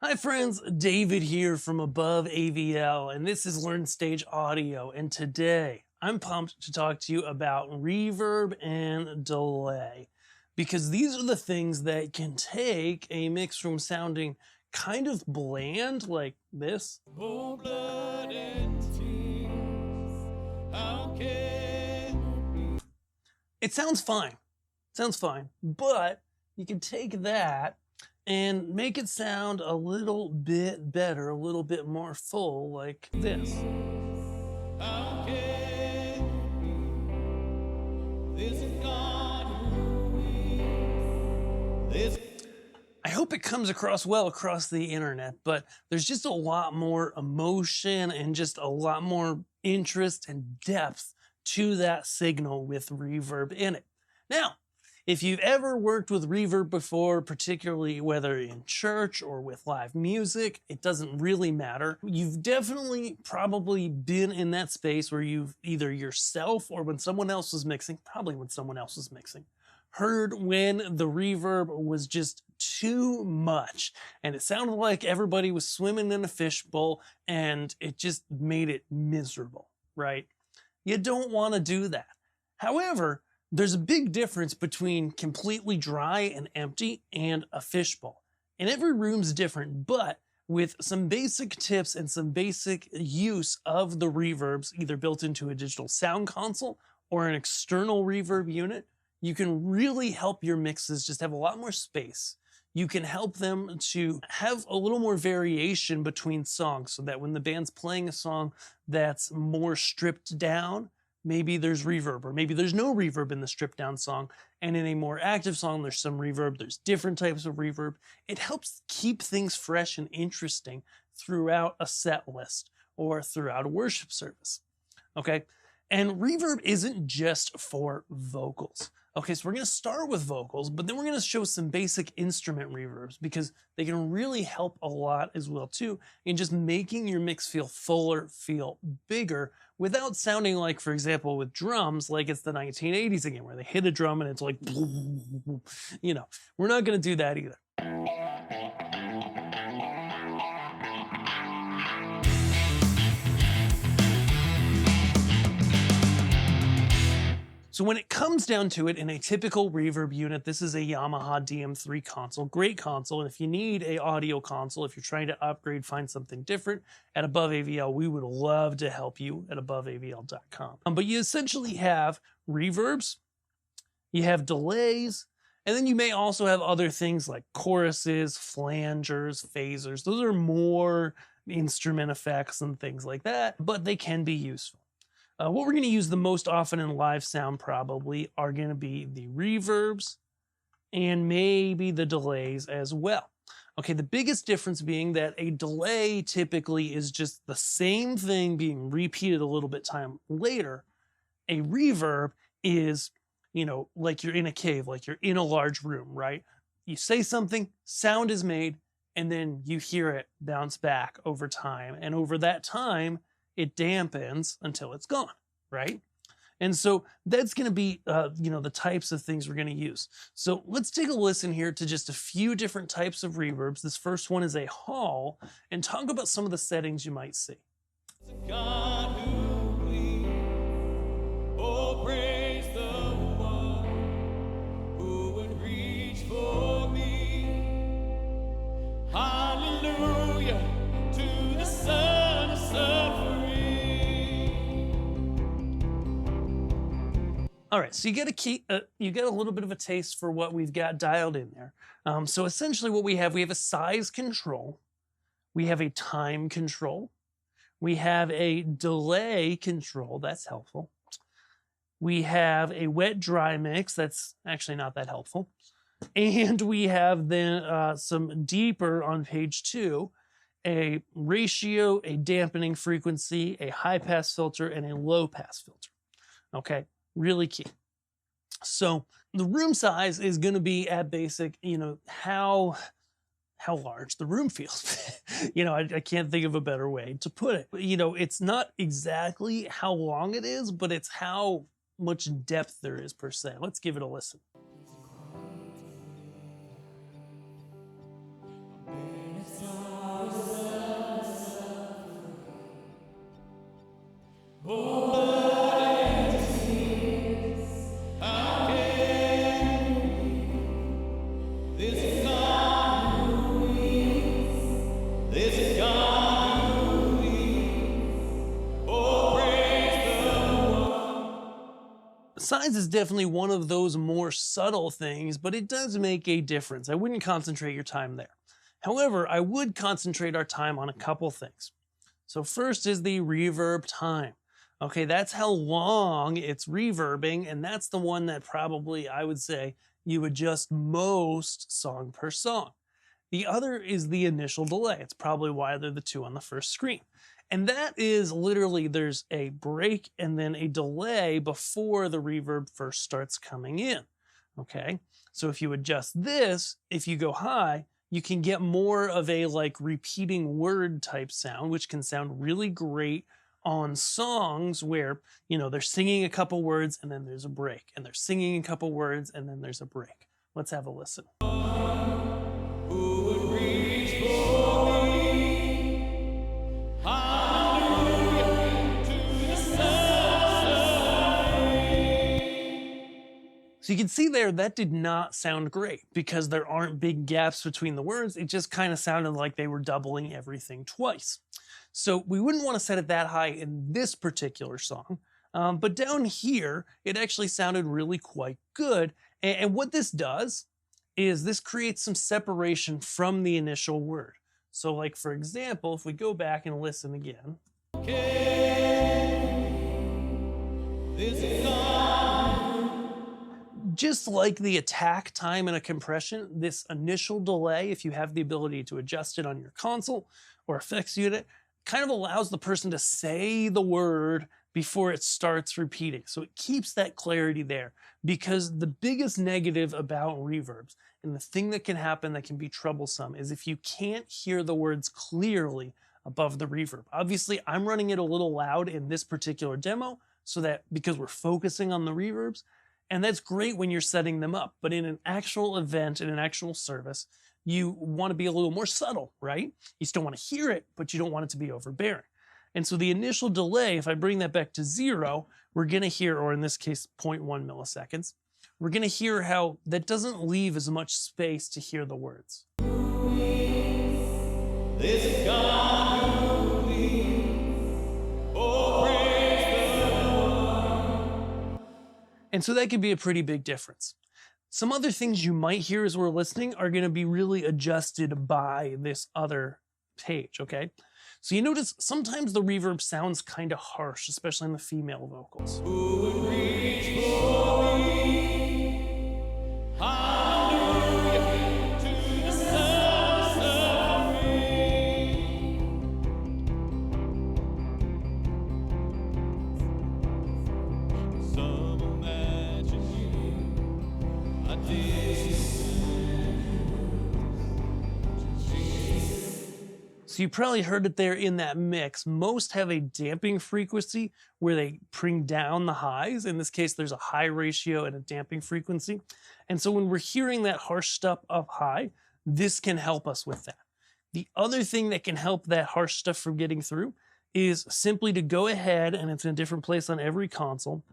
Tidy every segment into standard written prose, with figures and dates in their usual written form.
Hi friends, David here from Above AVL, and this is Learn Stage Audio, and today I'm pumped to talk to you about reverb and delay, because these are the things that can take a mix from sounding kind of bland like this. Oh, blood and tears, how can it sounds fine, but you can take that and make it sound a little bit better, a little bit more full, like this. I hope it comes across well across the internet, but there's just a lot more emotion and just a lot more interest and depth to that signal with reverb in it. Now, if you've ever worked with reverb before, particularly whether in church or with live music, it doesn't really matter. You've definitely probably been in that space where you've either yourself or when someone else was mixing, probably when someone else was mixing, heard when the reverb was just too much and it sounded like everybody was swimming in a fishbowl and it just made it miserable, right? You don't want to do that. However, there's a big difference between completely dry and empty and a fishbowl. And every room's different, but with some basic tips and some basic use of the reverbs, either built into a digital sound console or an external reverb unit, you can really help your mixes just have a lot more space. You can help them to have a little more variation between songs so that when the band's playing a song that's more stripped down, maybe there's reverb, or maybe there's no reverb in the stripped down song, and in a more active song there's some reverb, there's different types of reverb. It helps keep things fresh and interesting throughout a set list or throughout a worship service, okay? And reverb isn't just for vocals. Okay, so we're gonna start with vocals, but then we're gonna show some basic instrument reverbs because they can really help a lot as well too in just making your mix feel fuller, feel bigger, without sounding like, for example, with drums, like it's the 1980s again, where they hit a drum and it's like, you know, we're not gonna do that either. So when it comes down to it, in a typical reverb unit, this is a Yamaha DM3 console, great console. And if you need an audio console, if you're trying to upgrade, find something different, at Above AVL, we would love to help you at aboveavl.com. But you essentially have reverbs, you have delays, and then you may also have other things like choruses, flangers, phasers. Those are more instrument effects and things like that, but they can be useful. What we're going to use the most often in live sound probably are going to be the reverbs and maybe the delays as well. Okay, the biggest difference being that a delay typically is just the same thing being repeated a little bit time later. A reverb is, you know, like you're in a cave, like you're in a large room, right? You say something, sound is made, and then you hear it bounce back over time. And over that time, it dampens until it's gone, right? And so that's gonna be, you know, the types of things we're gonna use. So let's take a listen here to just a few different types of reverbs. This first one is a hall, and talk about some of the settings you might see. God who bleeds, oh, praise the one who would reach for me. Hallelujah to the Son of suffering. All right, so you get a little bit of a taste for what we've got dialed in there. So essentially what we have a size control, we have a time control, we have a delay control, that's helpful. We have a wet-dry mix, that's actually not that helpful. And we have then some deeper on page 2, a ratio, a dampening frequency, a high-pass filter, and a low-pass filter, okay? Really key. So the room size is going to be at basic, you know, how large the room feels. You know, I can't think of a better way to put it. You know, it's not exactly how long it is, but it's how much depth there is per se. Let's give it a listen. Size is definitely one of those more subtle things, but it does make a difference. I wouldn't concentrate your time there. However, I would concentrate our time on a couple things. So first is the reverb time. Okay, that's how long it's reverbing, and that's the one that probably, I would say, you adjust most song per song. The other is the initial delay. It's probably why they're the two on the first screen. And that is literally, there's a break and then a delay before the reverb first starts coming in. Okay, so if you adjust this, if you go high, you can get more of a like repeating word type sound, which can sound really great on songs where, you know, they're singing a couple words and then there's a break, and they're singing a couple words and then there's a break. Let's have a listen. So you can see there, that did not sound great because there aren't big gaps between the words. It just kind of sounded like they were doubling everything twice. So we wouldn't want to set it that high in this particular song. But down here, it actually sounded really quite good. And what this does is this creates some separation from the initial word. So like, for example, if we go back and listen again. Just like the attack time in a compression, this initial delay, if you have the ability to adjust it on your console or effects unit, kind of allows the person to say the word before it starts repeating. So it keeps that clarity there, because the biggest negative about reverbs, and the thing that can happen that can be troublesome, is if you can't hear the words clearly above the reverb. Obviously, I'm running it a little loud in this particular demo, so that because we're focusing on the reverbs, and that's great when you're setting them up. But in an actual event, in an actual service, you want to be a little more subtle, right? You still want to hear it, but you don't want it to be overbearing. And so the initial delay, if I bring that back to 0, we're going to hear, or in this case, 0.1 milliseconds, we're going to hear how that doesn't leave as much space to hear the words. This God who leads, oh, praise the Lord. And so that could be a pretty big difference. Some other things you might hear as we're listening are going to be really adjusted by this other page, okay? So you notice sometimes the reverb sounds kind of harsh, especially in the female vocals. Who would reach for me? Hallelujah to the sons of me. Some imagine you, I did. So you probably heard it there in that mix. Most have a damping frequency where they bring down the highs. In this case, there's a high ratio and a damping frequency. And so when we're hearing that harsh stuff up high, this can help us with that. The other thing that can help that harsh stuff from getting through is simply to go ahead, and it's in a different place on every console,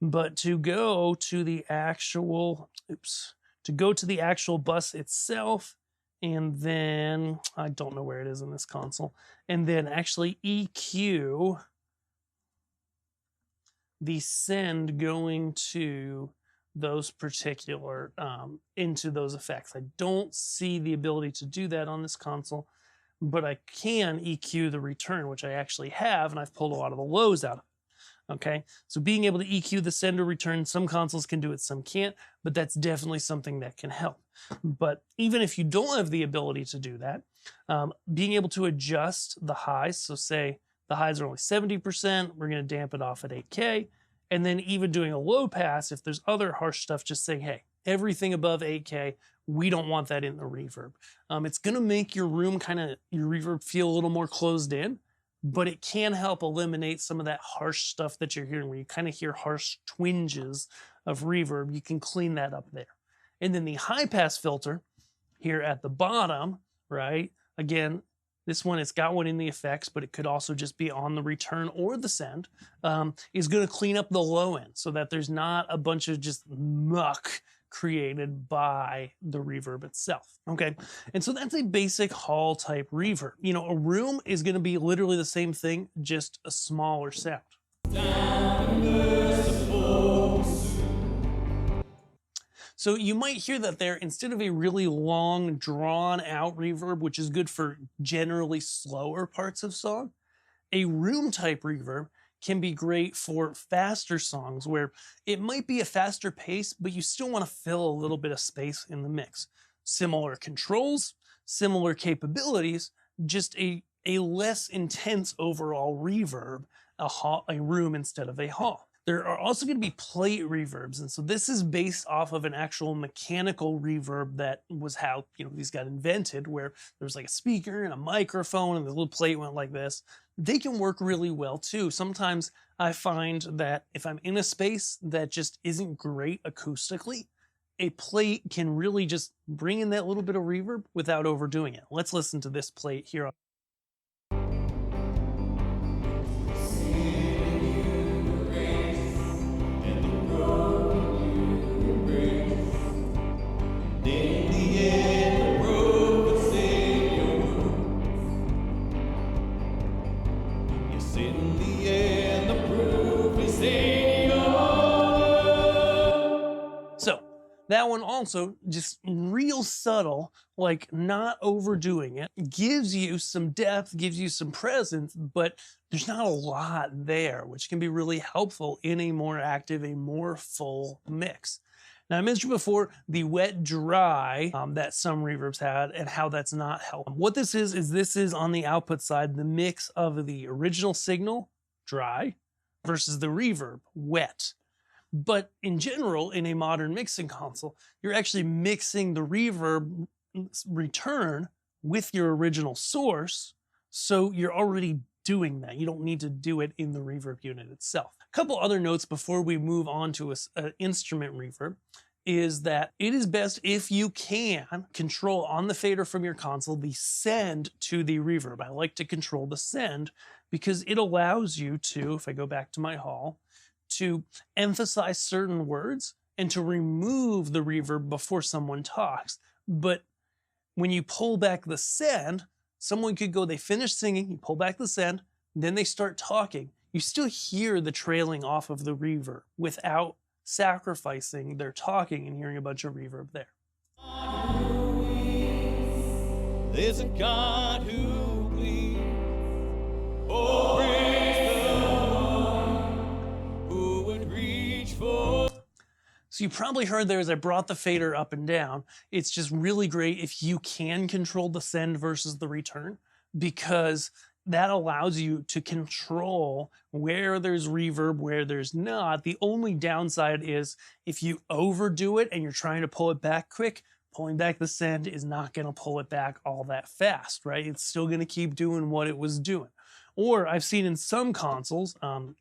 but to go to the actual, bus itself, and then, I don't know where it is in this console, and then actually EQ the send going to those particular, into those effects. I don't see the ability to do that on this console, but I can EQ the return, which I actually have, and I've pulled a lot of the lows out of it. Okay, so being able to EQ the send or return, some consoles can do it, some can't, but that's definitely something that can help. But even if you don't have the ability to do that, being able to adjust the highs, so say the highs are only 70%, we're going to damp it off at 8K, and then even doing a low pass, if there's other harsh stuff, just saying, hey, everything above 8K, we don't want that in the reverb. It's going to make your room your reverb feel a little more closed in, but it can help eliminate some of that harsh stuff that you're hearing, where you kind of hear harsh twinges of reverb. You can clean that up there. And then the high pass filter here at the bottom, right? Again, this one, it's got one in the effects, but it could also just be on the return or the send, is going to clean up the low end so that there's not a bunch of just muck created by the reverb itself. Okay, and so that's a basic hall type reverb. You know, a room is going to be literally the same thing, just a smaller sound. So you might hear that there, instead of a really long, drawn out reverb, which is good for generally slower parts of song, a room type reverb can be great for faster songs where it might be a faster pace, but you still want to fill a little bit of space in the mix. Similar controls, similar capabilities, just a less intense overall reverb, a room instead of a hall. There are also going to be plate reverbs, and so this is based off of an actual mechanical reverb that was how these got invented, where there was like a speaker and a microphone and the little plate went like this. They can work really well too. Sometimes I find that if I'm in a space that just isn't great acoustically, a plate can really just bring in that little bit of reverb without overdoing it. Let's listen to this plate here. So that one also just real subtle, like not overdoing it, gives you some depth, gives you some presence, but there's not a lot there, which can be really helpful in a more active, a more full mix. Now, I mentioned before the wet dry that some reverbs had and how that's not helpful. What this is on the output side, the mix of the original signal, dry, versus the reverb, wet. But in general, in a modern mixing console, you're actually mixing the reverb return with your original source, so you're already doing that. You don't need to do it in the reverb unit itself. A couple other notes before we move on to an instrument reverb is that it is best if you can control on the fader from your console the send to the reverb. I like to control the send because it allows you to, if I go back to my hall, to emphasize certain words and to remove the reverb before someone talks. But when you pull back the send, someone could go, they finish singing, you pull back the send, then they start talking. You still hear the trailing off of the reverb without sacrificing their talking and hearing a bunch of reverb there. There's a God who bleeds. Oh, praise the one who would reach for. So you probably heard there as I brought the fader up and down, it's just really great if you can control the send versus the return, because that allows you to control where there's reverb, where there's not. The only downside is if you overdo it and you're trying to pull it back quick, pulling back the send is not going to pull it back all that fast, right? It's still going to keep doing what it was doing. Or I've seen in some consoles,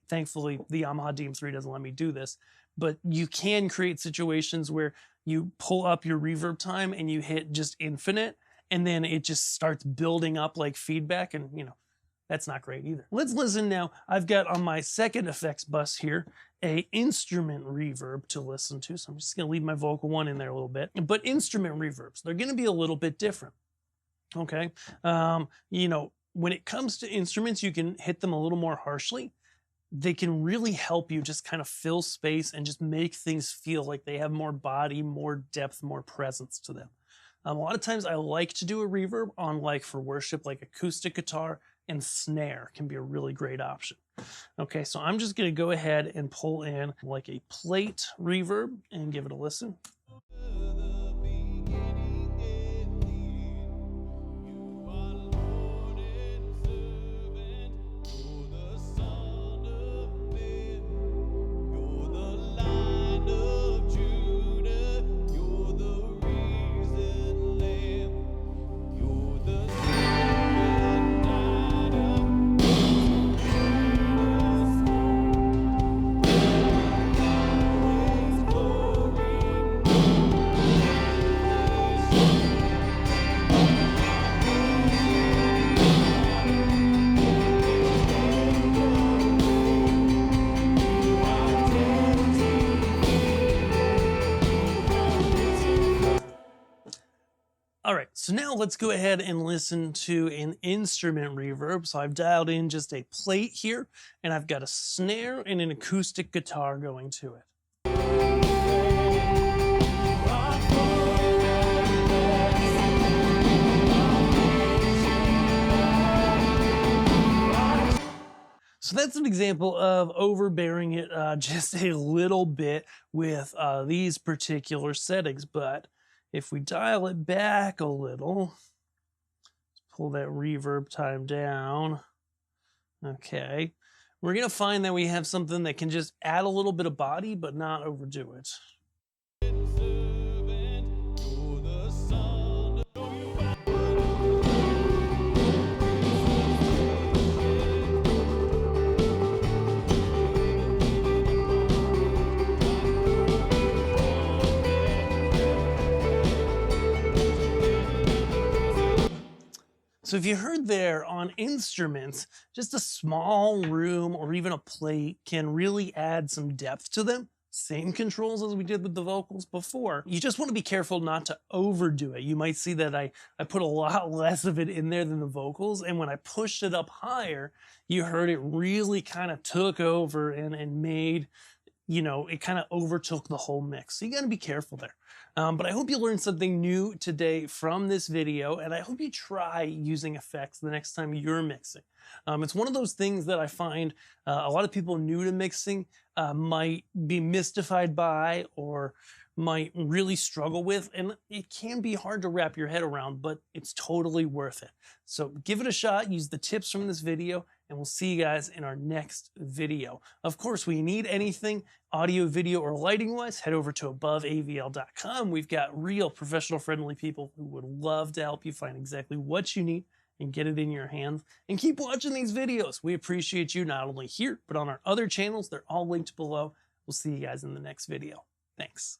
thankfully the Yamaha DM3 doesn't let me do this, but you can create situations where you pull up your reverb time and you hit just infinite, and then it just starts building up like feedback, and that's not great either. Let's listen now. I've got on my second effects bus here a instrument reverb to listen to. So I'm just gonna leave my vocal one in there a little bit. But instrument reverbs, they're gonna be a little bit different, okay? When it comes to instruments, you can hit them a little more harshly. They can really help you just kind of fill space and just make things feel like they have more body, more depth, more presence to them. A lot of times I like to do a reverb on, like for worship, like acoustic guitar and snare can be a really great option. Okay, so I'm just gonna go ahead and pull in like a plate reverb and give it a listen. All right, so now let's go ahead and listen to an instrument reverb. So I've dialed in just a plate here, and I've got a snare and an acoustic guitar going to it. So that's an example of overbearing it just a little bit with these particular settings. But if we dial it back a little, pull that reverb time down. Okay. We're going to find that we have something that can just add a little bit of body, but not overdo it. So if you heard there on instruments, just a small room or even a plate can really add some depth to them. Same controls as we did with the vocals before. You just want to be careful not to overdo it. You might see that I put a lot less of it in there than the vocals, and when I pushed it up higher, you heard it really kind of took over and made, you know, it kind of overtook the whole mix. So you got to be careful there. But I hope you learned something new today from this video, and I hope you try using effects the next time you're mixing. It's one of those things that I find a lot of people new to mixing might be mystified by or might really struggle with, and it can be hard to wrap your head around, but it's totally worth it. So give it a shot, use the tips from this video, and we'll see you guys in our next video. Of course, when you need anything audio, video, or lighting wise, head over to aboveavl.com. We've got real professional friendly people who would love to help you find exactly what you need and get it in your hands. And keep watching these videos. We appreciate you not only here, but on our other channels. They're all linked below. We'll see you guys in the next video. Thanks.